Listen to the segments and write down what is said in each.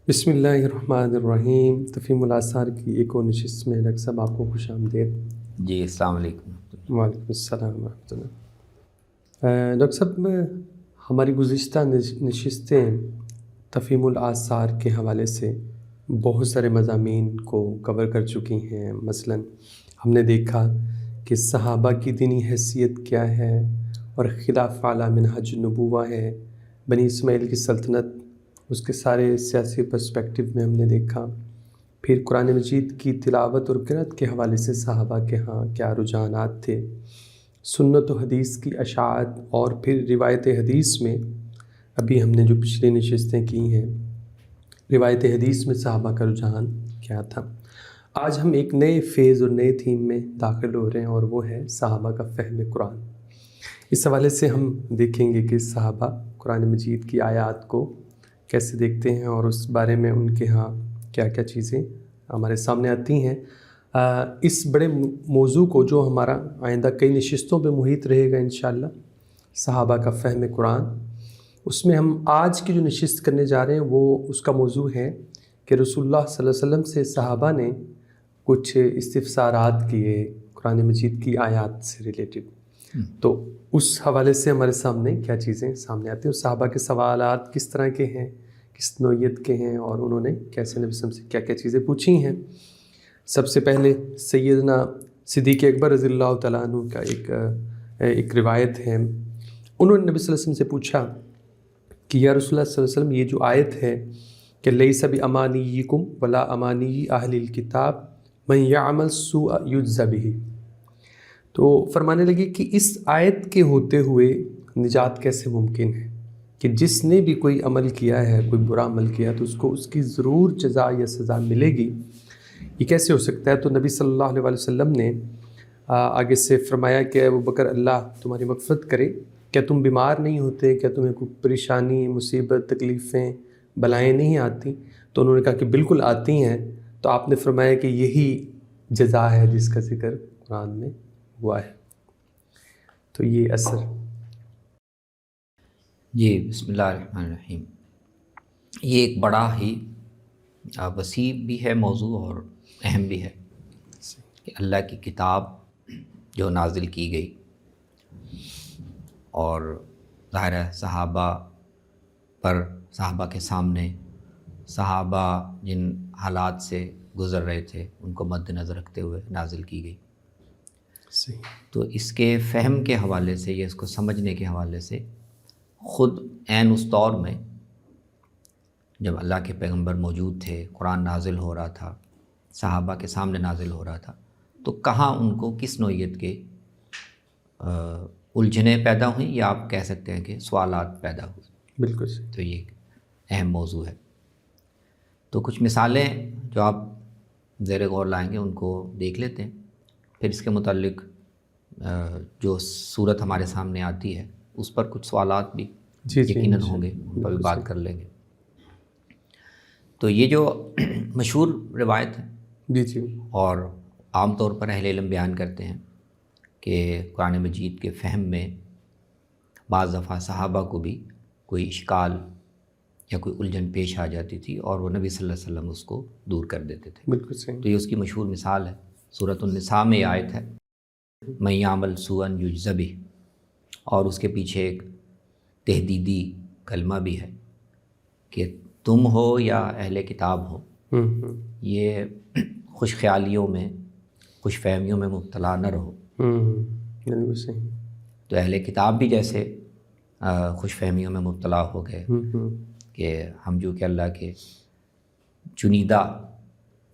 بسم اللہ الرحمن الرحیم۔ تفہیم الآثار کی ایک اور نشست میں ڈاکٹر صاحب آپ کو خوش آمدید۔ جی السلام علیکم۔ وعلیکم السلام ورحمۃ اللہ۔ ڈاکٹر صاحب، ہماری گزشتہ نشستیں تفہیم الآثار کے حوالے سے بہت سارے مضامین کو کور کر چکی ہیں۔ مثلاً ہم نے دیکھا کہ صحابہ کی دینی حیثیت کیا ہے اور خلاف اعلیٰ منہج النبوہ ہے، بنی اسماعیل کی سلطنت، اس کے سارے سیاسی پرسپیکٹو میں ہم نے دیکھا۔ پھر قرآن مجید کی تلاوت اور قرأت کے حوالے سے صحابہ کے ہاں کیا رجحانات تھے، سنت و حدیث کی اشاعت، اور پھر روایت حدیث میں ابھی ہم نے جو پچھلی نشستیں کی ہیں، روایت حدیث میں صحابہ کا رجحان کیا تھا۔ آج ہم ایک نئے فیز اور نئے تھیم میں داخل ہو رہے ہیں، اور وہ ہے صحابہ کا فہم قرآن۔ اس حوالے سے ہم دیکھیں گے کہ صحابہ قرآن مجید کی آیات کو کیسے دیکھتے ہیں اور اس بارے میں ان کے ہاں کیا کیا چیزیں ہمارے سامنے آتی ہیں۔ اس بڑے موضوع کو جو ہمارا آئندہ کئی نشستوں پہ محیط رہے گا انشاءاللہ، صحابہ کا فہم قرآن، اس میں ہم آج کی جو نشست کرنے جا رہے ہیں وہ اس کا موضوع ہے کہ رسول اللہ صلی اللہ علیہ وسلم سے صحابہ نے کچھ استفسارات کیے قرآن مجید کی آیات سے ریلیٹڈ، تو اس حوالے سے ہمارے سامنے کیا چیزیں سامنے آتی ہیں، صحابہ کے سوالات کس طرح کے ہیں، کس نوعیت کے ہیں، اور انہوں نے کیسے نبی صلی اللہ علیہ وسلم سے کیا کیا چیزیں پوچھی ہیں۔ سب سے پہلے سیدنا صدیق اکبر رضی اللہ تعالیٰ عنہ کا ایک روایت ہے، انہوں نے نبی صلی اللہ علیہ وسلم سے پوچھا کہ یا رسول اللہ صلی اللہ علیہ وسلم، یہ جو آیت ہے کہ لیس بامانیکم ولا امانی اہل الکتاب من یعمل سوء یجز بہ، تو فرمانے لگے کہ اس آیت کے ہوتے ہوئے نجات کیسے ممکن ہے کہ جس نے بھی کوئی عمل کیا ہے، کوئی برا عمل کیا، تو اس کو اس کی ضرور جزا یا سزا ملے گی، یہ کیسے ہو سکتا ہے؟ تو نبی صلی اللہ علیہ وسلم نے آگے سے فرمایا کہ ابوبکر، اللہ تمہاری مغفرت کرے، کیا تم بیمار نہیں ہوتے؟ کیا تمہیں کوئی پریشانی، مصیبت، تکلیفیں، بلائیں نہیں آتی؟ تو انہوں نے کہا کہ بالکل آتی ہیں۔ تو آپ نے فرمایا کہ یہی جزا ہے جس کا ذکر قرآن میں ہوا ہے۔ تو یہ اثر۔ جی بسم اللہ الرحمن الرحیم۔ یہ ایک بڑا ہی وسیع بھی ہے موضوع اور اہم بھی ہے کہ اللہ کی کتاب جو نازل کی گئی، اور ظاہر ہے صحابہ پر، صحابہ کے سامنے، صحابہ جن حالات سے گزر رہے تھے ان کو مد نظر رکھتے ہوئے نازل کی گئی۔ تو اس کے فہم کے حوالے سے یا اس کو سمجھنے کے حوالے سے خود عین اس دور میں جب اللہ کے پیغمبر موجود تھے، قرآن نازل ہو رہا تھا، صحابہ کے سامنے نازل ہو رہا تھا، تو کہاں ان کو کس نوعیت کے الجھنیں پیدا ہوئیں، یا آپ کہہ سکتے ہیں کہ سوالات پیدا ہوئے۔ بالکل صحیح۔ تو یہ ایک اہم موضوع ہے۔ تو کچھ مثالیں جو آپ زیر غور لائیں گے ان کو دیکھ لیتے ہیں، پھر اس کے متعلق جو صورت ہمارے سامنے آتی ہے اس پر کچھ سوالات بھی یقیناً ہوں گے، ان پر بھی بات کر لیں گے۔ تو یہ جو مشہور روایت ہے، جی، اور عام طور پر اہل علم بیان کرتے ہیں کہ قرآن مجید کے فہم میں بعض دفعہ صحابہ کو بھی کوئی اشکال یا کوئی الجھن پیش آ جاتی تھی اور وہ نبی صلی اللہ علیہ وسلم اس کو دور کر دیتے تھے۔ بالکل صحیح۔ تو یہ اس کی مشہور مثال ہے، سورۃ النساء میں یہ آیت ہے، من یعمل سوءا یجز بہ، اور اس کے پیچھے ایک تہدیدی کلمہ بھی ہے کہ تم ہو یا اہل کتاب ہو، یہ خوش خیالیوں میں، خوش فہمیوں میں مبتلا نہ رہو۔ بالکل صحیح۔ تو اہل کتاب بھی جیسے خوش فہمیوں میں مبتلا ہو گئے کہ ہم جو کہ اللہ کے چنیدہ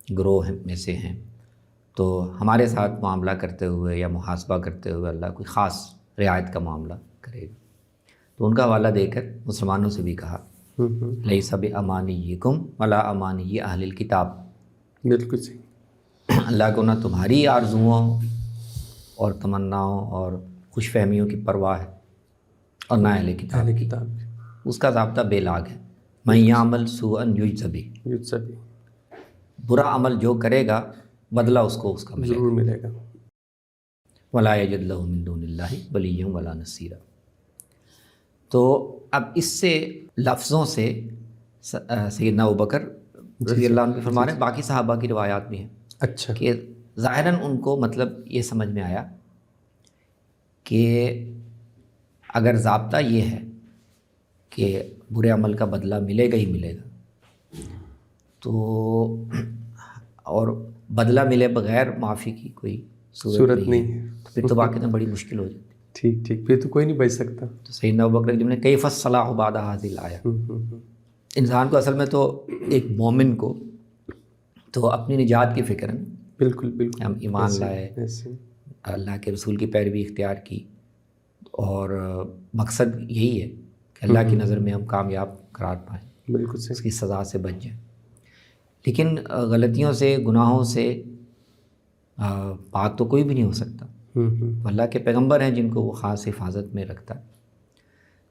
گروہ میں سے ہیں، تو ہمارے ساتھ معاملہ کرتے ہوئے یا محاسبہ کرتے ہوئے اللہ کوئی خاص رعایت کا معاملہ کرے گا۔ تو ان کا حوالہ دے کر مسلمانوں سے بھی کہا لیس بامانیکم ولا امانی اہل الکتاب، بالکل صحیح۔ اللہ کو نہ تمہاری آرزوؤں اور تمناؤں اور خوش فہمیوں کی پرواہ ہے، اور نہ اہل کتاب۔ اس کا ضابطہ بے لاگ ہے، من یعمل سوءا یجز بہ، برا عمل جو کرے گا بدلہ اس کو اس کا ضرور ملے گا۔ ولا یجد لہ من دون اللہ ولیا ولا نصیرا۔ تو اب اس سے لفظوں سے سیدنا ابوبکر رضی اللہ عنہ بھی فرما رہے ہیں، باقی صحابہ کی روایات بھی ہیں اچھا کہ ظاہراً ان کو مطلب یہ سمجھ میں آیا کہ اگر ضابطہ یہ ہے کہ برے عمل کا بدلہ ملے گا ہی ملے گا، تو اور بدلہ ملے بغیر معافی کی کوئی صورت نہیں ہے، تو پھر تو واقعی میں بڑی مشکل ہو جاتی ہے۔ ٹھیک پھر تو کوئی نہیں بچ سکتا۔ تو سیدنا ابوبکر جب نے کیف الصلاح بعد هذه الآیہ، انسان کو اصل میں تو ایک مومن کو تو اپنی نجات کی فکر ہے، بالکل ہم ایمان ایسے لائے، اللہ کے رسول کی پیروی اختیار کی، اور مقصد یہی ہے کہ اللہ کی نظر میں ہم کامیاب قرار پائیں، بالکل اس صحیح، کی سزا سے بچ جائیں۔ لیکن غلطیوں سے، گناہوں سے پاک تو کوئی بھی نہیں ہو سکتا، اللہ کے پیغمبر ہیں جن کو وہ خاص حفاظت میں رکھتا ہے۔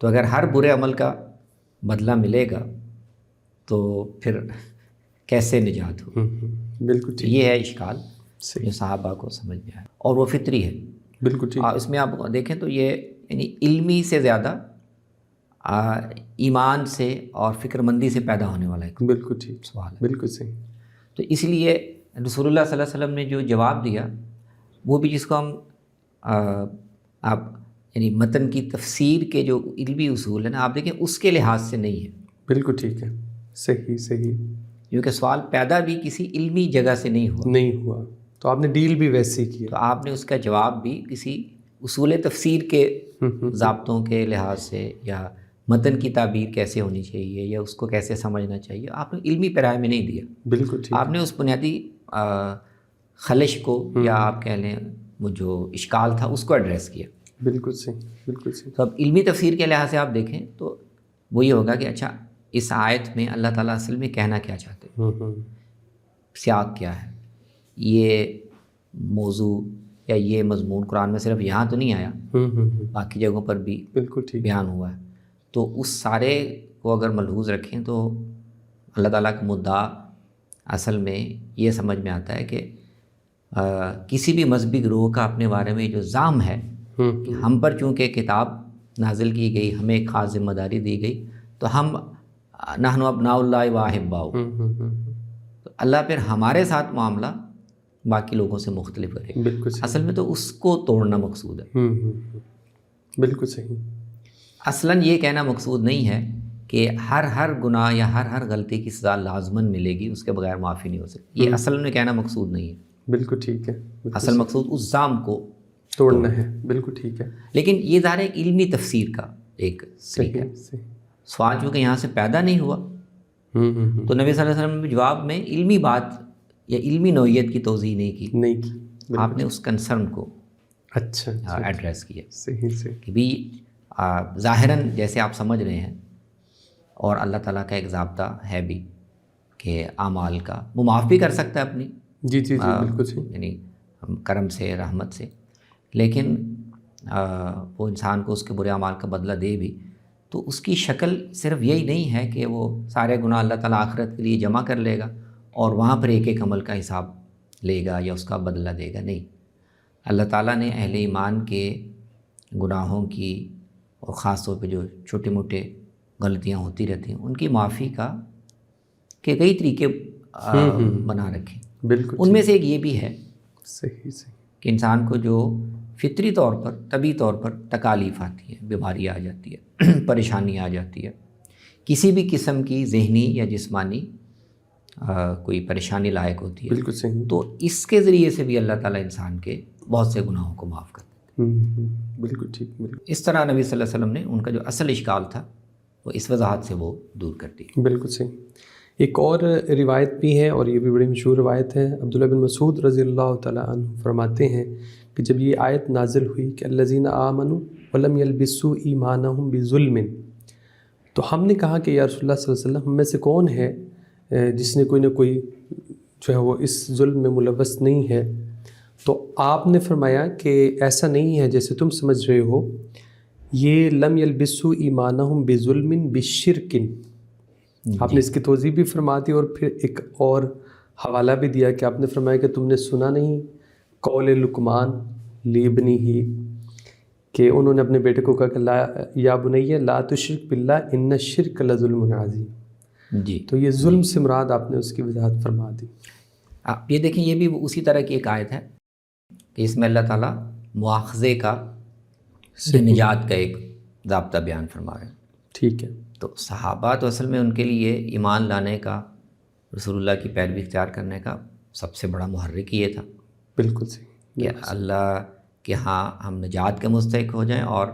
تو اگر ہر برے عمل کا بدلہ ملے گا تو پھر کیسے نجات ہو؟ بالکل ٹھیک، یہ ہے اشکال صحیح، جو صحابہ کو سمجھ میں آیا، اور وہ فطری ہے۔ بالکل ٹھیک، اس میں آپ دیکھیں تو یہ یعنی علمی سے زیادہ ایمان سے اور فکر مندی سے پیدا ہونے والا ایک بالکل ٹھیک سوال ہے۔ بالکل صحیح، تو اس لیے رسول اللہ صلی اللہ علیہ وسلم نے جو جواب دیا وہ بھی، جس کو ہم آپ یعنی متن کی تفسیر کے جو علمی اصول ہیں نا، آپ دیکھیں اس کے لحاظ سے نہیں ہے، بالکل ٹھیک ہے، صحیح کیونکہ سوال پیدا بھی کسی علمی جگہ سے نہیں ہوا، تو آپ نے ڈیل بھی ویسی کی تو آپ نے اس کا جواب بھی کسی اصول تفسیر کے ضابطوں کے لحاظ سے، یا متن کی تعبیر کیسے ہونی چاہیے یا اس کو کیسے سمجھنا چاہیے، آپ نے علمی پیرائے میں نہیں دیا، بالکل ٹھیک، آپ نے اس بنیادی خلش کو یا آپ کہہ لیں وہ جو اشکال تھا اس کو ایڈریس کیا۔ بالکل صحیح، تو اب علمی تفسیر کے لحاظ سے آپ دیکھیں تو وہ یہ ہوگا کہ اچھا اس آیت میں اللہ تعالیٰ اصل میں کہنا کیا چاہتے ہیں، سیاق کیا ہے، یہ موضوع یا یہ مضمون قرآن میں صرف یہاں تو نہیں آیا، باقی جگہوں پر بھی بالکل ٹھیک، بیان ہوا ہے، تو اس سارے کو اگر ملحوظ رکھیں تو اللہ تعالیٰ کا مدعا اصل میں یہ سمجھ میں آتا ہے کہ کسی بھی مذہبی گروہ کا اپنے بارے میں جو زعم ہے کہ ہم پر چونکہ کتاب نازل کی گئی، ہمیں ایک خاص ذمہ داری دی گئی، تو ہم نحن ابناء اللہ و احباؤہ، تو اللہ پھر ہمارے ساتھ معاملہ باقی لوگوں سے مختلف کرے، بالکل صحیح، اصل میں تو اس کو توڑنا مقصود ہے۔ بالکل صحیح، اصلاً یہ کہنا مقصود نہیں ہے کہ ہر گناہ یا ہر غلطی کی سزا لازماً ملے گی، اس کے بغیر معافی نہیں ہو سکتی، یہ اصل میں کہنا مقصود نہیں ہے، بالکل ٹھیک ہے، اصل مقصود اس زام کو توڑنا ہے، بالکل ٹھیک ہے، لیکن یہ ظاہر ایک علمی تفسیر کا ایک طریقہ ہے۔ صحیح، سوال چونکہ یہاں سے پیدا نہیں ہوا تو نبی صلی اللہ علیہ وسلم نے جواب میں علمی بات یا علمی نوعیت کی توضیح نہیں کی، آپ نے اس کنسرن کو اچھا ایڈریس کیا صحیح، کہ بھی ظاہراً جیسے آپ سمجھ رہے ہیں، اور اللہ تعالیٰ کا ایک ضابطہ ہے بھی کہ اعمال کا وہ معاف بھی کر سکتا ہے اپنی جی بالکل صحیح، یعنی کرم سے، رحمت سے، لیکن وہ انسان کو اس کے برے اعمال کا بدلہ دے بھی، تو اس کی شکل صرف یہی نہیں ہے کہ وہ سارے گناہ اللہ تعالیٰ آخرت کے لیے جمع کر لے گا اور وہاں پر ایک عمل کا حساب لے گا یا اس کا بدلہ دے گا، نہیں، اللہ تعالیٰ نے اہل ایمان کے گناہوں کی، اور خاص طور پہ جو چھوٹے موٹے غلطیاں ہوتی رہتی ہیں، ان کی معافی کے کئی طریقے بنا رکھے، بالکل ان میں سے ایک یہ بھی ہے صحیح کہ انسان کو جو فطری طور پر، طبی طور پر تکالیف آتی ہے، بیماری آ جاتی ہے، پریشانی آ جاتی ہے، کسی بھی قسم کی ذہنی یا جسمانی کوئی پریشانی لاحق ہوتی ہے، بالکل صحیح، تو اس کے ذریعے سے بھی اللہ تعالیٰ انسان کے بہت سے گناہوں کو معاف کرتا ہے۔ بالکل ٹھیک، بالکل، اس طرح نبی صلی اللہ علیہ وسلم نے ان کا جو اصل اشکال تھا وہ اس وضاحت سے وہ دور کر دی۔ بالکل صحیح۔ ایک اور روایت بھی ہے، اور یہ بھی بڑی مشہور روایت ہے، عبداللہ بن مسعود رضی اللہ تعالیٰ عنہ فرماتے ہیں کہ جب یہ آیت نازل ہوئی کہ الذین آمنوا ولم یلبسوا ایمانہم بظلم، تو ہم نے کہا کہ یا رسول اللہ صلی اللہ علیہ وسلم، ہم میں سے کون ہے جس نے کوئی نہ کوئی جو ہے وہ اس ظلم میں ملوث نہیں ہے؟ تو آپ نے فرمایا کہ ایسا نہیں ہے جیسے تم سمجھ رہے ہو، یہ لم یلبسوا ایمانہم بظلم بشرک، آپ نے اس کی توضیح بھی فرما دی، اور پھر ایک اور حوالہ بھی دیا کہ آپ نے فرمایا کہ تم نے سنا نہیں قول لقمان لابنہ ہی، کہ انہوں نے اپنے بیٹے کو کہا کہ لا یا بنی لا تشرک باللہ ان الشرک لظلم عظیم، جی تو یہ ظلم سے مراد آپ نے اس کی وضاحت فرما دی. آپ یہ دیکھیں، یہ بھی اسی طرح کی ایک آیت ہے کہ اس میں اللہ تعالیٰ مواخذے کا، نجات کا ایک ضابطہ بیان فرما رہے ہیں. ٹھیک ہے. تو صحابہ تو اصل میں ان کے لیے ایمان لانے کا، رسول اللہ کی پیروی اختیار کرنے کا سب سے بڑا محرک یہ تھا بالکل صحیح کہ اللہ کہ ہاں ہم نجات کے مستحق ہو جائیں اور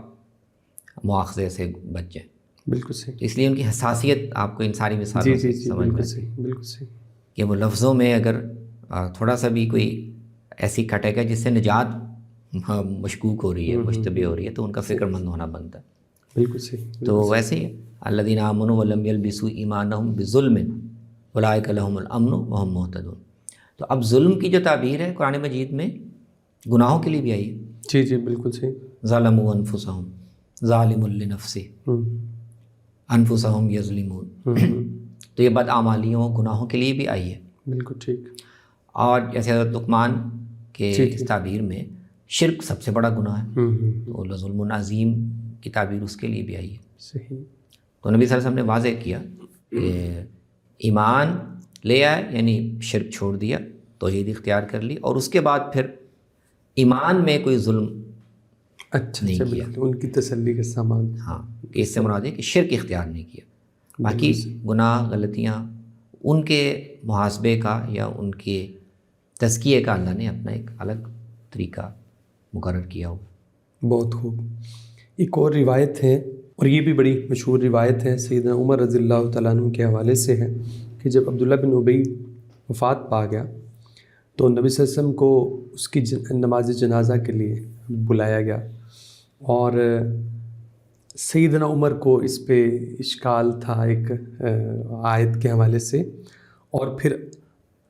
مواخذے سے بچ جائیں. بالکل صحیح. اس لیے ان کی حساسیت آپ کو ان ساری مثالوں سے سمجھ میں بالکل آتی صحیح بالکل صحیح. کہ وہ لفظوں میں اگر تھوڑا سا بھی کوئی ایسی کھٹے گا جس سے نجات مشکوک ہو رہی ہے، مشتبہ ہو رہی ہے، تو ان کا فکر مند ہونا بنتا ہے. بالکل صحیح. تو ویسے ہی الذین آمنوا ولم یلبسوا ایمانہم بظلم اولئک لہم الامن وہم مہتدون. تو اب ظلم کی جو تعبیر ہے قرآن مجید میں گناہوں کے لیے بھی آئی ہے. جی جی بالکل صحیح. ظلموا انفسہم ظالم لنفسہ انفسہم یظلمون. تو یہ بدعمالیوں گناہوں کے لیے بھی آئی ہے. بالکل ٹھیک. اور جیسے حضرت لقمان کے اس تعبیر میں شرک سب سے بڑا گناہ ہے، تو لظلم عظیم کی تعبیر اس کے لیے بھی آئی ہے. صحیح. تو نبی صلی اللہ علیہ وسلم نے واضح کیا کہ ایمان لے آئے یعنی شرک چھوڑ دیا، توحید اختیار کر لی، اور اس کے بعد پھر ایمان میں کوئی ظلم اچھا نہیں کیا. ان کی تسلی کا سامان. ہاں، کہ اس سے مراد ہے کہ شرک اختیار نہیں کیا. باقی گناہ غلطیاں ان کے محاسبے کا یا ان کے تزکیے کا اللہ نے اپنا ایک الگ طریقہ مقرر کیا ہو. بہت خوب. ایک اور روایت ہے، اور یہ بھی بڑی مشہور روایت ہے، سیدنا عمر رضی اللہ تعالیٰ عنہ کے حوالے سے ہے کہ جب عبداللہ بن ابی وفات پا گیا تو نبی صلی اللہ علیہ وسلم کو اس کی نماز جنازہ کے لیے بلایا گیا، اور سیدنا عمر کو اس پہ اشکال تھا ایک آیت کے حوالے سے، اور پھر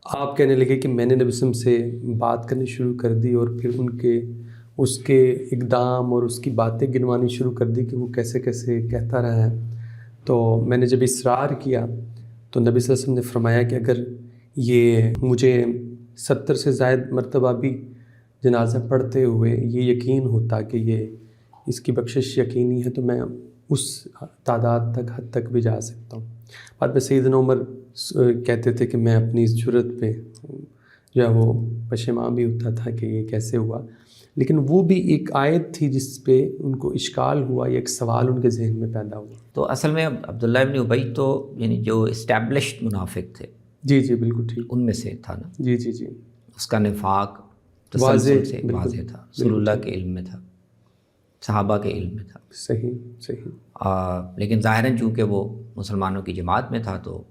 آپ کہنے لگے کہ میں نے نبی صلی اللہ علیہ وسلم سے بات کرنی شروع کر دی، اور پھر اس کے اقدام اور اس کی باتیں گنوانی شروع کر دی کہ وہ کیسے کیسے کہتا رہا ہے. تو میں نے جب اصرار کیا تو نبی صلی اللہ علیہ وسلم نے فرمایا کہ اگر یہ مجھے 70 سے زائد مرتبہ بھی جنازہ پڑھتے ہوئے یہ یقین ہوتا کہ یہ اس کی بخشش یقینی ہے تو میں اس تعداد تک حد تک بھی جا سکتا ہوں. بعد میں سیدنا عمر کہتے تھے کہ میں اپنی اس جرت پہ جو ہے وہ پشیمان بھی ہوتا تھا کہ یہ کیسے ہوا، لیکن وہ بھی ایک آیت تھی جس پہ ان کو اشکال ہوا، یا ایک سوال ان کے ذہن میں پیدا ہوا. تو اصل میں عبداللہ ابن ابی تو یعنی جو اسٹیبلشڈ منافق تھے، جی جی بالکل ٹھیک، ان میں سے تھا نا. جی جی جی. اس کا نفاق تسلسل سے واضح تھا، رسول اللہ کے علم میں تھا، صحابہ کے علم میں تھا. صحیح صحیح. لیکن ظاہراً چونکہ وہ مسلمانوں کی جماعت میں تھا تو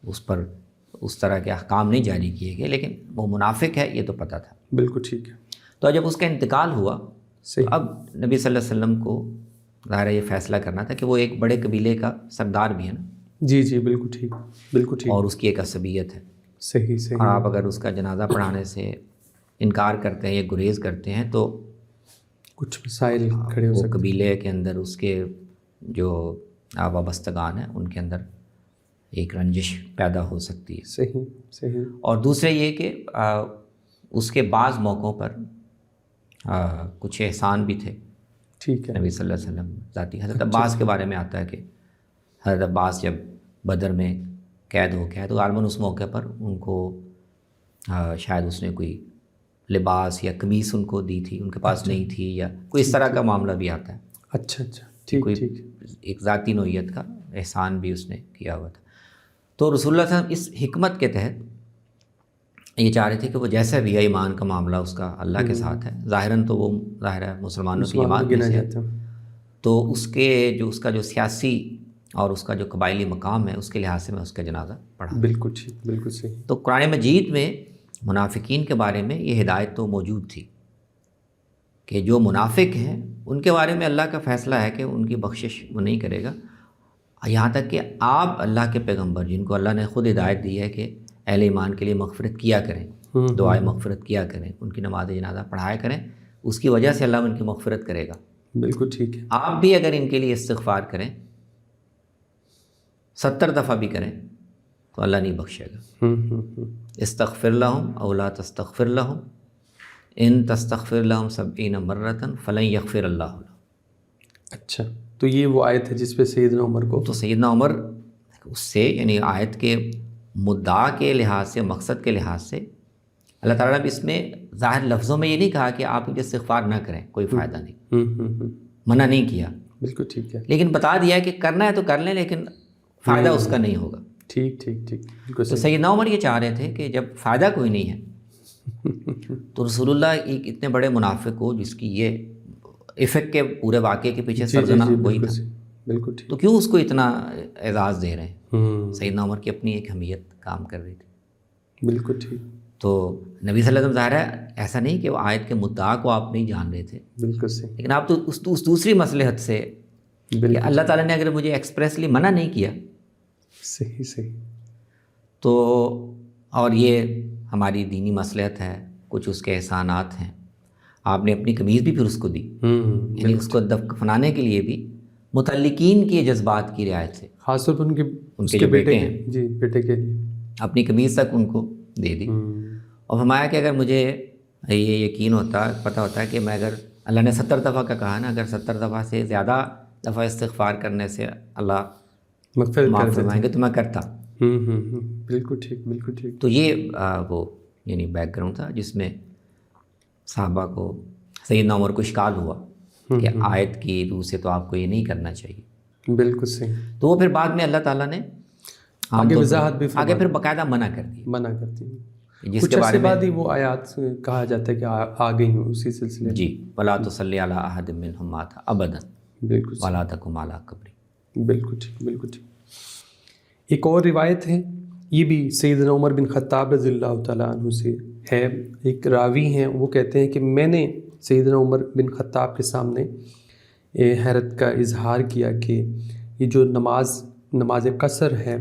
اس پر اس طرح کے احکام نہیں جاری کیے گئے، لیکن وہ منافق ہے یہ تو پتہ تھا. بالکل ٹھیک ہے. تو جب اس کا انتقال ہوا تو اب نبی صلی اللہ علیہ وسلم کو ظاہر یہ فیصلہ کرنا تھا کہ وہ ایک بڑے قبیلے کا سردار بھی ہے نا. جی جی بالکل ٹھیک بالکل ٹھیک. اور اس کی ایک عصبیت ہے. صحیح صحیح. اور آپ اگر اس کا جنازہ پڑھانے سے انکار کرتے ہیں یا گریز کرتے ہیں تو کچھ مسائل کھڑے ہو سکتے ہیں. قبیلے کے اندر اس کے جو وابستگان ہیں ان کے اندر ایک رنجش پیدا ہو سکتی ہے. صحیح صحیح. اور دوسرے یہ کہ اس کے بعض موقعوں پر کچھ احسان بھی تھے. ٹھیک ہے. نبی صلی اللہ علیہ وسلم ذاتی حضرت عباس کے بارے میں آتا ہے کہ حضرت عباس جب بدر میں قید ہو گیا تو غالباً اس موقع پر ان کو شاید اس نے کوئی لباس یا قمیص ان کو دی تھی، ان کے پاس نہیں تھی، یا کوئی اس طرح کا معاملہ بھی آتا ہے. اچھا ٹھیک ٹھیک. ایک ذاتی نوعیت کا احسان بھی اس نے کیا ہوا تھا. تو رسول اللہ صلی اللہ علیہ وسلم اس حکمت کے تحت یہ چاہ رہے تھے کہ وہ جیسا بھی ہے ایمان کا معاملہ اس کا اللہ کے ساتھ ہے. ظاہراً تو وہ ظاہر ہے مسلمانوں کی جماعت میں سے ہے، تو اس کا جو سیاسی اور اس کا جو قبائلی مقام ہے اس کے لحاظ سے میں اس کا جنازہ پڑھا. بالکل ٹھیک بالکل صحیح. تو قرآن مجید میں منافقین کے بارے میں یہ ہدایت تو موجود تھی کہ جو منافق ہیں ان کے بارے میں اللہ کا فیصلہ ہے کہ ان کی بخشش وہ نہیں کرے گا، یہاں تک کہ آپ اللہ کے پیغمبر جن کو اللہ نے خود ہدایت دی ہے کہ اہل ایمان کے لیے مغفرت کیا کریں، دعائے مغفرت کیا کریں، ان کی نماز جنازہ پڑھایا کریں، اس کی وجہ سے اللہ ان کی مغفرت کرے گا. بالکل ٹھیک ہے. آپ بھی اگر ان کے لیے استغفار کریں 70 دفعہ بھی کریں تو اللہ نہیں بخشے گا. استغفر لہم او لا تستغفر لہم ان تستغفر لہم 70 مرۃ فلن یغفر اللہ لہم. اچھا، تو یہ وہ آیت ہے جس پہ سیدنا عمر کو تو سیدنا عمر اس سے یعنی آیت کے مدعا کے لحاظ سے، مقصد کے لحاظ سے اللہ تعالیٰ نے اس میں ظاہر لفظوں میں یہ نہیں کہا کہ آپ مجھے استغفار نہ کریں، کوئی فائدہ نہیں، منع نہیں کیا، بالکل ٹھیک ہے، لیکن بتا دیا کہ کرنا ہے تو کر لیں لیکن فائدہ اس کا نہیں ہوگا۔ ٹھیک ٹھیک ٹھیک، بالکل تو سیدنا عمر یہ چاہ رہے تھے کہ جب فائدہ کوئی نہیں ہے تو رسول اللہ ایک اتنے بڑے منافق ہو جس کی یہ افیکٹ کے پورے واقعے کے پیچھے سرزنا وہی تھا، بالکل ٹھیک، تو کیوں اس کو اتنا اعزاز دے رہے ہیں؟ سیدنا عمر کی اپنی ایک اہمیت کام کر رہی تھی۔ بالکل ٹھیک، تو نبی صلی اللہ علیہ وسلم ظاہر ہے ایسا نہیں کہ وہ آیت کے مدعا کو آپ نہیں جان رہے تھے، بالکل صحیح، لیکن آپ تو اس دوسری مصلحت سے کہ اللہ تعالیٰ نے اگر مجھے ایکسپریسلی منع نہیں کیا، صحیح صحیح، تو اور یہ ہماری دینی مصلحت ہے، کچھ اس کے احسانات ہیں، آپ نے اپنی قمیض بھی پھر اس کو دی، یعنی اس کو دفنانے کے لیے بھی متعلقین کے جذبات کی رعایت سے، خاص طور پر ان کے جو بیٹے ہیں، جی بیٹے کے لیے اپنی قمیض تک ان کو دے دی، اور فرمایا کہ اگر مجھے یہ یقین ہوتا، پتہ ہوتا ہے کہ میں اگر اللہ نے 70 دفعہ کا کہا نا، اگر 70 دفعہ سے زیادہ دفعہ استغفار کرنے سے اللہ معاف فرمائیں گے تو میں کرتا۔ بالکل ٹھیک، بالکل ٹھیک، تو یہ وہ یعنی بیک گراؤنڈ تھا جس میں صحابہ کو، سیدنا عمر کو اشکال ہوا کہ آیت کی روح سے تو آپ کو یہ نہیں کرنا چاہیے، بالکل صحیح، تو وہ پھر بعد میں اللہ تعالیٰ نے آگے وضاحت بھی آگے پھر باقاعدہ منع کر دی، منع کرتی ہیں، جس کچھ کے بارے عرصے بعد ہی وہ آیات کہا جاتا ہے کہ آ گئی ہوں اسی سلسلے، جی وَلَا تُصَلِّ عَلَىٰ أَحَدٍ مِّنْهُم مَاتَ أَبَدًا بالکل وَلَا تَقُمْ عَلَىٰ قَبْرِهِ، بالکل ٹھیک، بالکل ٹھیک۔ ایک اور روایت ہے، یہ بھی سیدنا عمر بن خطاب رضی اللہ تعالیٰ عنہ سے ہے، ایک راوی ہیں وہ کہتے ہیں کہ میں نے سیدنا عمر بن خطاب کے سامنے حیرت کا اظہار کیا کہ یہ جو نماز قصر ہے،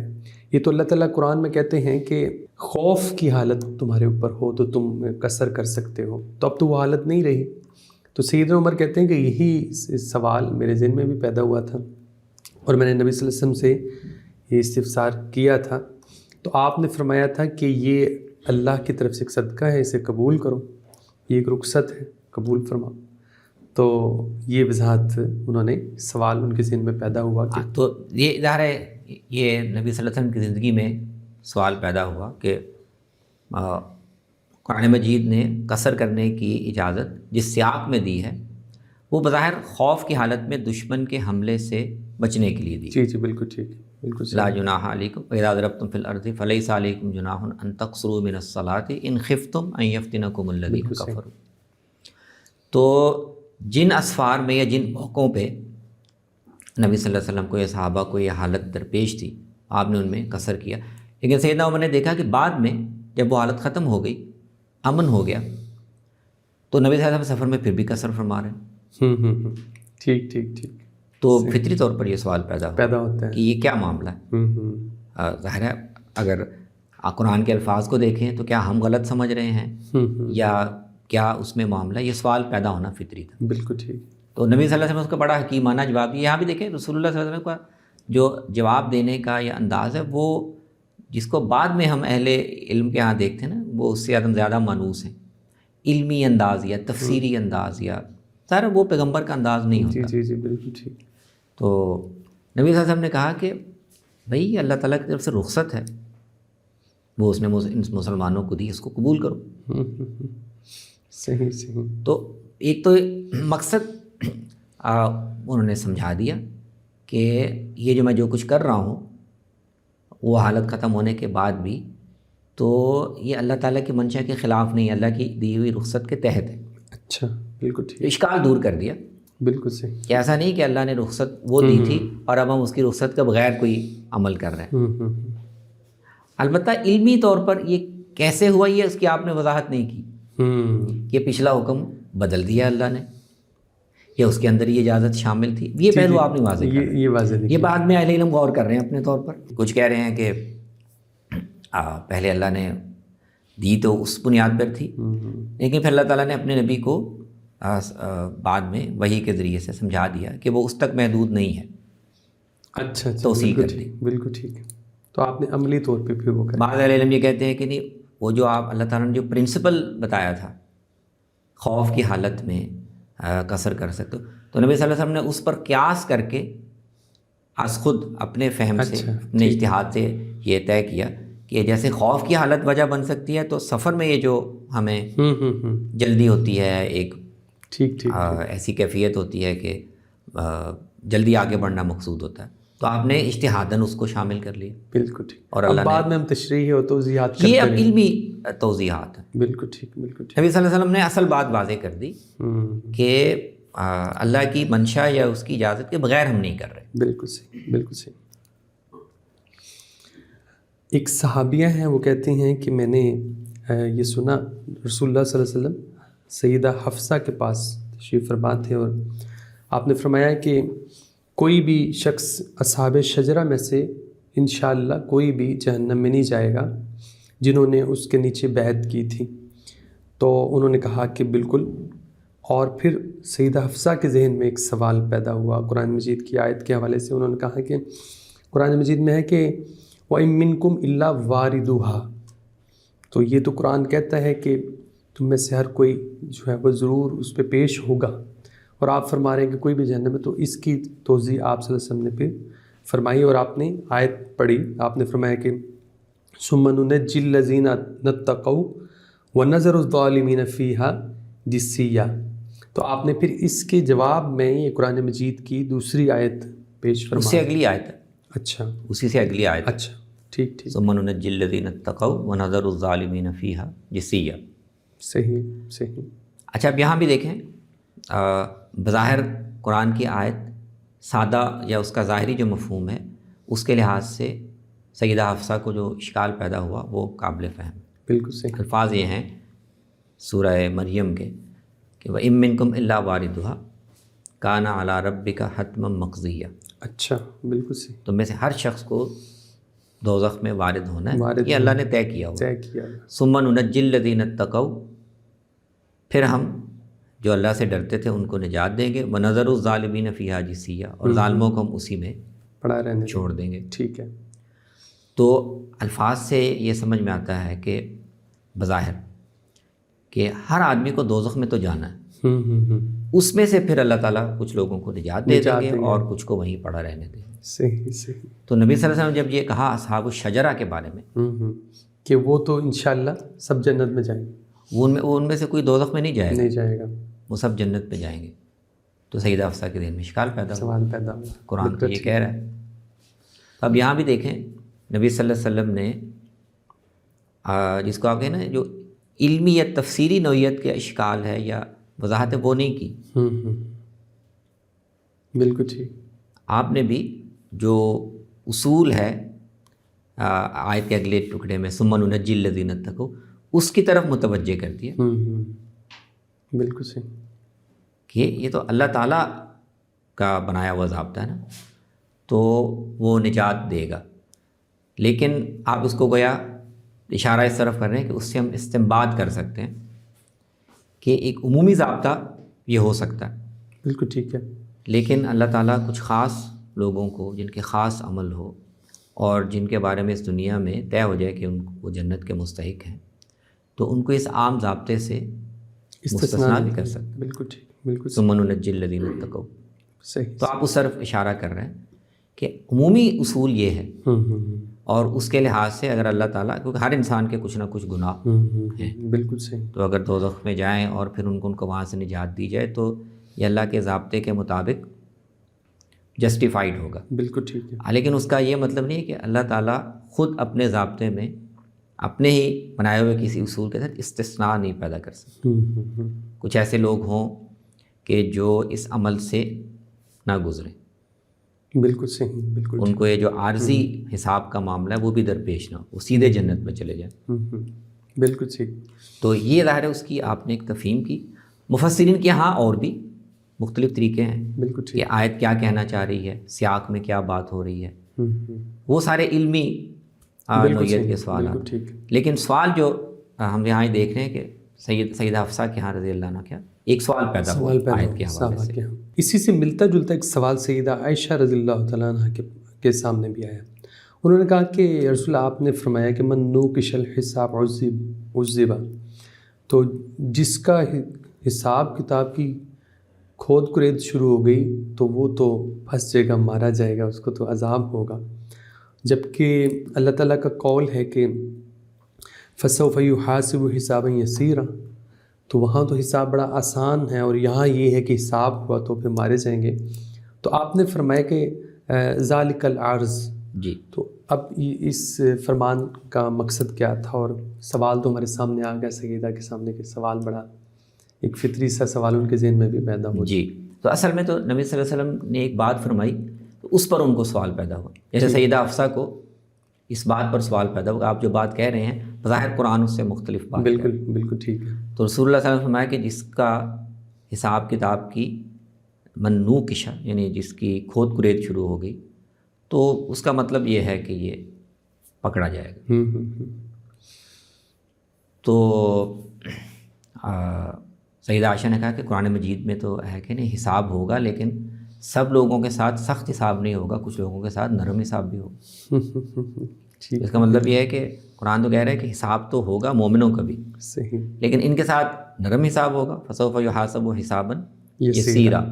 یہ تو اللہ تعالیٰ قرآن میں کہتے ہیں کہ خوف کی حالت تمہارے اوپر ہو تو تم قصر کر سکتے ہو، تو اب تو وہ حالت نہیں رہی۔ تو سیدنا عمر کہتے ہیں کہ یہی سوال میرے ذہن میں بھی پیدا ہوا تھا اور میں نے نبی صلی اللہ علیہ وسلم سے یہ استفسار کیا تھا، تو آپ نے فرمایا تھا کہ یہ اللہ کی طرف سے ایک صدقہ ہے، اسے قبول کرو، یہ ایک رخصت ہے، قبول فرماؤ۔ تو یہ وضاحت انہوں نے، سوال ان کے ذہن میں پیدا ہوا کہ تو یہ ظاہر ہے یہ نبی صلی اللہ علیہ وسلم کی زندگی میں سوال پیدا ہوا کہ قرآن مجید نے قصر کرنے کی اجازت جس سیاق میں دی ہے وہ بظاہر خوف کی حالت میں دشمن کے حملے سے بچنے کے لیے دی۔ جی جی بالکل ٹھیک، بالکل صحیح، لا جناح علیکم وَإِذَا ضَرَبْتُمْ فِي الْأَرْضِ فَلَيْسَ عَلَيْكُمْ جُنَاحٌ أَن تَقْصُرُوا مِنَ الصَّلَاةِ إِنْ خِفْتُمْ أَن يَفْتِنَكُمُ الَّذِينَ كَفَرُوا۔ تو جن اسفار میں یا جن موقعوں پہ نبی صلی اللہ علیہ وسلم کو یا صحابہ کو یہ حالت درپیش تھی، آپ نے ان میں قصر کیا، لیکن سیدنا عمر نے دیکھا کہ بعد میں جب وہ حالت ختم ہو گئی، امن ہو گیا، تو نبی صلی اللہ علیہ وسلم سفر میں پھر بھی قصر فرما رہے ہیں۔ ٹھیک ٹھیک ٹھیک، تو فطری طور پر یہ سوال پیدا ہوتا ہے کہ یہ کیا معاملہ ہے۔ ظاہر ہے اگر قرآن کے الفاظ کو دیکھیں تو کیا ہم غلط سمجھ رہے ہیں یا کیا اس میں معاملہ، یہ سوال پیدا ہونا فطری تھا۔ بالکل ٹھیک۔ تو نبی صلی اللہ علیہ وسلم اس کا بڑا حکیمانہ جواب دیا۔ یہاں بھی دیکھیں رسول اللہ صلی اللہ علیہ وسلم کا جو جواب دینے کا یہ انداز ہے، وہ جس کو بعد میں ہم اہل علم کے ہاں دیکھتے ہیں نا، وہ اس سے زیادہ مانوس ہیں، علمی انداز یا تفسیری انداز، یا ظاہر وہ پیغمبر کا انداز نہیں ہوتا۔ جی جی بالکل ٹھیک۔ تو نبی صلی اللہ علیہ وسلم نے کہا کہ بھئی اللہ تعالیٰ کی طرف سے رخصت ہے، وہ اس نے مسلمانوں کو دی، اس کو قبول کرو۔ صحیح صحیح۔ تو ایک تو مقصد انہوں نے سمجھا دیا کہ یہ جو میں جو کچھ کر رہا ہوں وہ حالت ختم ہونے کے بعد بھی تو یہ اللہ تعالیٰ کی منشا کے خلاف نہیں، اللہ کی دی ہوئی رخصت کے تحت ہے۔ اچھا بالکل ٹھیک، اشکال دور کر دیا، بالکل صحیح، کہ ایسا نہیں کہ اللہ نے رخصت وہ دی تھی اور اب ہم اس کی رخصت کے بغیر کوئی عمل کر رہے ہیں۔ البتہ علمی طور پر یہ کیسے ہوا یہ اس کی آپ نے وضاحت نہیں کی کہ پچھلا حکم بدل دیا اللہ نے یا اس کے اندر یہ اجازت شامل تھی، یہ پہلو آپ نے واضح کر رہے ہیں، یہ واضح نہیں، یہ بعد میں اہل علم غور کر رہے ہیں اپنے طور پر۔ کچھ کہہ رہے ہیں کہ پہلے اللہ نے دی تو اس بنیاد پر تھی، لیکن پھر اللہ تعالیٰ نے اپنے نبی کو بعد میں وحی کے ذریعے سے سمجھا دیا کہ وہ اس تک محدود نہیں ہے۔ اچھا توسیع کر دی، بالکل ٹھیک ہے۔ تو آپ نے عملی طور پہ پھر وہ کر، بعض اہل علم یہ کہتے ہیں کہ نہیں، وہ جو آپ اللہ تعالیٰ نے جو پرنسپل بتایا تھا خوف کی حالت میں قصر کر سکتے ہو، تو نبی صلی اللہ علیہ وسلم نے اس پر قیاس کر کے از خود اپنے فہم سے اچھا، اپنے اجتہاد سے یہ طے کیا کہ جیسے خوف کی حالت وجہ بن سکتی ہے، تو سفر میں یہ جو ہمیں جلدی ہوتی ہے، ایک ٹھیک ٹھیک ایسی کیفیت ہوتی ہے کہ جلدی آگے بڑھنا مقصود ہوتا ہے، تو آپ نے اجتہاداً اس کو شامل کر لیا. بالکل ٹھیک. اور اب اللہ بعد نے میں ہم تشریح اور توضیحات یہ کرتے اب رہے. علمی توضیحات ہیں. بالکل ٹھیک بالکل ٹھیک. نبی صلی اللہ علیہ وسلم نے اصل بات واضح کر دی کہ اللہ کی منشا یا اس کی اجازت کے بغیر ہم نہیں کر رہے. بالکل صحیح بالکل صحیح. ایک صحابیہ ہیں، وہ کہتی ہیں کہ میں نے یہ سنا رسول اللہ صلی اللہ علیہ وسلم سیدہ حفصہ کے پاس تشریف فرما تھے، اور آپ نے فرمایا کہ کوئی بھی شخص اصحاب شجرہ میں سے انشاءاللہ کوئی بھی جہنم میں نہیں جائے گا جنہوں نے اس کے نیچے بیعت کی تھی. تو انہوں نے کہا کہ بالکل. اور پھر سیدہ حفصہ کے ذہن میں ایک سوال پیدا ہوا قرآن مجید کی آیت کے حوالے سے. انہوں نے کہا کہ قرآن مجید میں ہے کہ وَإِن مِّنكُمْ إِلَّا وَارِدُهَا، تو یہ تو قرآن کہتا ہے کہ تم میں سے ہر کوئی جو ہے وہ ضرور اس پہ پیش ہوگا، اور آپ فرما رہے ہیں کہ کوئی بھی جہنم میں. تو اس کی توضیح آپ صلی اللہ علیہ وسلم نے پھر فرمائی، اور آپ نے آیت پڑھی. آپ نے فرمایا کہ ثُمَّ نُنَجِّي الَّذِينَ اتَّقَوْا وَنَذَرُ الظَّالِمِينَ فِيهَا جِثِيًّا. تو آپ نے پھر اس کے جواب میں یہ قرآن مجید کی دوسری آیت پیش فرمائی. اس سے اگلی آیت ہے. اچھا، اسی سے اگلی آیت. اچھا ٹھیک ٹھیک. ثُمَّ نُنَجِّي الَّذِينَ اتَّقَوْا وَنَذَرُ الظَّالِمِينَ فِيهَا جِثِيًّا. صحیح صحیح. اچھا، اب یہاں بھی دیکھیں، بظاہر قرآن کی آیت سادہ یا اس کا ظاہری جو مفہوم ہے اس کے لحاظ سے سیدہ حفصہ کو جو اشکال پیدا ہوا وہ قابل فہم. بالکل صحیح. الفاظ یہ ہیں سورہ مریم کے کہ وَإِن مِّنكُمْ إِلَّا وَارِدُهَا كَانَ عَلَىٰ رَبِّكَ حَتْمًا مَّقْضِيًّا. اچھا بالکل صحیح. تو میں سے ہر شخص کو دوزخ میں وارد ہونا ہے، یہ اللہ نے طے کیا ہوا. طے کیا. ثُمَّ نُنَجِّي الَّذِينَ اتَّقَوْا، پھر ہم جو اللہ سے ڈرتے تھے ان کو نجات دیں گے. وَنَذَرُ الظَّالِمِينَ فِيهَا جِثِيًّا، اور ظالموں کو ہم اسی میں پڑا رہنے چھوڑ دیں گے. ٹھیک ہے. تو الفاظ سے یہ سمجھ میں آتا ہے کہ بظاہر کہ ہر آدمی کو دوزخ میں تو جانا ہے، اس میں سے پھر اللہ تعالیٰ کچھ لوگوں کو نجات دے دیں گے اور کچھ کو وہیں پڑا رہنے دیں گے. صحیح صحیح. تو نبی صلی اللہ علیہ وسلم جب یہ کہا اصحاب الشجرہ کے بارے میں کہ وہ تو انشاءاللہ سب جنت میں جائیں گے، وہ ان میں سے کوئی دوزخ میں نہیں جائے گا، گا، وہ سب جنت میں جائیں گے. تو سیدہ حفصہ کے ذہن میں اشکال پیدا ہوا، سوال پیدا ہوا. قرآن تو یہ کہہ رہا ہے. اب یہاں بھی دیکھیں نبی صلی اللہ علیہ وسلم نے جس کو آپ کہیں نا جو علمی یا تفسیری نوعیت کے اشکال ہے یا وضاحت ہے وہ نہیں کی. بالکل ٹھیک. آپ نے بھی جو اصول ہے آیت کے اگلے ٹکڑے میں ثُمَّ نُنَجِّي الَّذِينَ اتَّقَوْا، اس کی طرف متوجہ کر دیا. بالکل صحیح. کہ یہ تو اللہ تعالیٰ کا بنایا ہوا ضابطہ ہے نا، تو وہ نجات دے گا. لیکن آپ اس کو گویا اشارہ اس طرف کر رہے ہیں کہ اس سے ہم استنباط کر سکتے ہیں کہ ایک عمومی ضابطہ یہ ہو سکتا ہے. بالکل ٹھیک ہے. لیکن اللہ تعالیٰ کچھ خاص لوگوں کو جن کے خاص عمل ہو اور جن کے بارے میں اس دنیا میں طے ہو جائے کہ ان کو جنت کے مستحق ہیں، تو ان کو اس عام ضابطے سے مستثنا بھی کر سکتے ہیں. بالکل ٹھیک. بالکل ثُمَّ نُنَجِّي الَّذِينَ اتَّقَوْا. صحیح. تو آپ اس طرف اشارہ کر رہے ہیں کہ عمومی اصول یہ ہے، اور اس کے لحاظ سے اگر اللہ تعالیٰ، کیونکہ ہر انسان کے کچھ نہ کچھ گناہ ہیں، بالکل صحیح. تو اگر دوزخ میں جائیں اور پھر ان کو وہاں سے نجات دی جائے تو یہ اللہ کے ضابطے کے مطابق جسٹیفائڈ ہوگا. بالکل ٹھیک ہے. لیکن اس کا یہ مطلب نہیں ہے کہ اللہ تعالیٰ خود اپنے ضابطے میں اپنے ہی بنائے ہوئے کسی اصول کے تحت استثناء نہیں پیدا کر سکتے. کچھ ایسے لوگ ہوں کہ جو اس عمل سے نہ گزریں، بالکل صحیح. بالکل ان کو یہ جو عارضی حساب کا معاملہ ہے وہ بھی درپیش نہ ہو، وہ سیدھے جنت میں چلے جائیں. بالکل صحیح. تو یہ ظاہر ہے اس کی آپ نے ایک تفہیم کی. مفسرین کے ہاں اور بھی مختلف طریقے ہیں. بالکل ٹھیک. کہ آیت کیا کہنا چاہ رہی ہے، سیاق میں کیا بات ہو رہی ہے، وہ سارے علمی نوعیت کے سوالات. لیکن سوال جو ہم یہاں ہی دیکھ رہے ہیں کہ سیدہ حفصہ کے ہاں رضی اللہ عنہ کیا ایک سوال پیدا ہوا آیت کے حوالے سے. اسی سے ملتا جلتا ایک سوال سیدہ عائشہ رضی اللہ تعالیٰ عنہ کے سامنے بھی آیا. انہوں نے کہا کہ رسول اللہ آپ نے فرمایا کہ من نوقش الحساب عذب، تو جس کا حساب کتاب کی کھود کرید شروع ہو گئی تو وہ تو پھنس جائے گا، مارا جائے گا، اس کو تو عذاب ہوگا. جبکہ اللہ تعالیٰ کا قول ہے کہ فَسَوْفَ يُحَاسِبُ حِسَابًا يَسِيرًا، تو وہاں تو حساب بڑا آسان ہے، اور یہاں یہ ہے کہ حساب ہوا تو پھر مارے جائیں گے. تو آپ نے فرمایا کہ ذَلِكَ الْعَرْض، جی. تو اب اس فرمان کا مقصد کیا تھا؟ اور سوال تو ہمارے سامنے آ گیا سیدہ کے سامنے، کہ سوال بڑا ایک فطری سا سوال ان کے ذہن میں بھی پیدا ہو. جی. تو اصل میں تو نبی صلی اللہ علیہ وسلم نے ایک بات فرمائی تو اس پر ان کو سوال پیدا ہوا. جیسے سیدہ حفصہ کو اس بات پر سوال پیدا ہوا. آپ جو بات کہہ رہے ہیں بظاہر قرآن اس سے مختلف بات ہے. بالکل بالکل ٹھیک ہے. تو رسول اللہ صلی اللہ علیہ وسلم نے فرمایا کہ جس کا حساب کتاب کی منوکشہ، یعنی جس کی کھود کرید شروع ہو گئی، تو اس کا مطلب یہ ہے کہ یہ پکڑا جائے گا. تو سیدہ عائشہ نے کہا کہ قرآن مجید میں تو ہے کہ نہیں حساب ہوگا، لیکن سب لوگوں کے ساتھ سخت حساب نہیں ہوگا، کچھ لوگوں کے ساتھ نرم حساب بھی ہوگا. اس کا مطلب یہ ہے کہ قرآن تو کہہ رہا ہے کہ حساب تو ہوگا مومنوں کا بھی صحیح، لیکن ان کے ساتھ نرم حساب ہوگا. فسوف یحاسب حسابا یسیرا،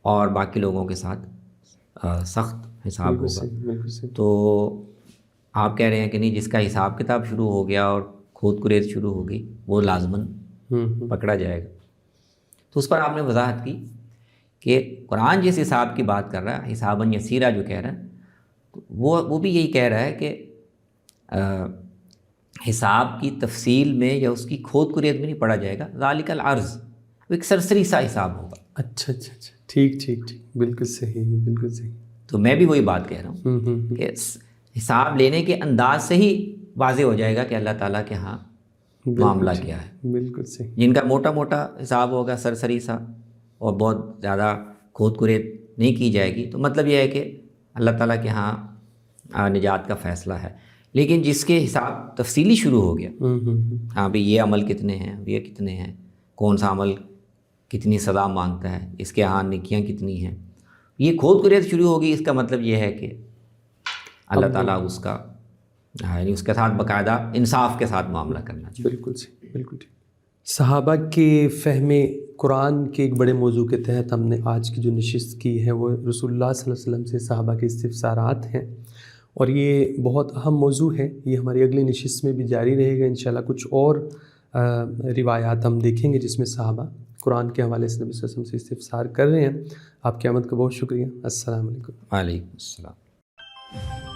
اور باقی لوگوں کے ساتھ سخت حساب ہوگا. تو آپ کہہ رہے ہیں کہ نہیں، جس کا حساب کتاب شروع ہو گیا اور کھود کرید شروع ہو گئی وہ لازماً پکڑا جائے گا. تو اس پر آپ نے وضاحت کی کہ قرآن جس حساب کی بات کر رہا ہے، حساباً یسیرا جو کہہ رہا ہے، وہ بھی یہی کہہ رہا ہے کہ حساب کی تفصیل میں یا اس کی کھود کرید میں نہیں پڑا جائے گا. ذالک العرض، وہ ایک سرسری سا حساب ہوگا. اچھا اچھا اچھا، ٹھیک ٹھیک ٹھیک، بالکل صحیح بالکل صحیح. تو میں بھی وہی بات کہہ رہا ہوں کہ حساب لینے کے انداز سے ہی واضح ہو جائے گا کہ اللہ تعالیٰ کے ہاں معاملہ کیا ہے. بالکل صحیح. جن کا موٹا موٹا حساب ہوگا، سرسری سا، اور بہت زیادہ کھود کرید نہیں کی جائے گی، تو مطلب یہ ہے کہ اللہ تعالیٰ کے ہاں نجات کا فیصلہ ہے. لیکن جس کے حساب تفصیلی شروع ہو گیا، ہاں بھئی یہ عمل کتنے ہیں، یہ کتنے ہیں، کون سا عمل کتنی سزا مانگتا ہے، اس کے ہاں نیکیاں کتنی ہیں، یہ کھود کرید شروع ہوگی، اس کا مطلب یہ ہے کہ اللہ تعالیٰ اس کا یعنی اس کے ساتھ باقاعدہ انصاف کے ساتھ معاملہ کرنا چاہیے. بالکل صحیح بالکل ٹھیک. صحابہ کے فہم قرآن کے ایک بڑے موضوع کے تحت ہم نے آج کی جو نشست کی ہے وہ رسول اللہ صلی اللہ علیہ وسلم سے صحابہ کے استفسارات ہیں، اور یہ بہت اہم موضوع ہے. یہ ہماری اگلی نشست میں بھی جاری رہے گا انشاءاللہ. کچھ اور روایات ہم دیکھیں گے جس میں صحابہ قرآن کے حوالے سے نبی صلی اللہ علیہ وسلم سے استفسار کر رہے ہیں. آپ کی آمد کا بہت شکریہ. السلام علیکم. وعلیکم السلام.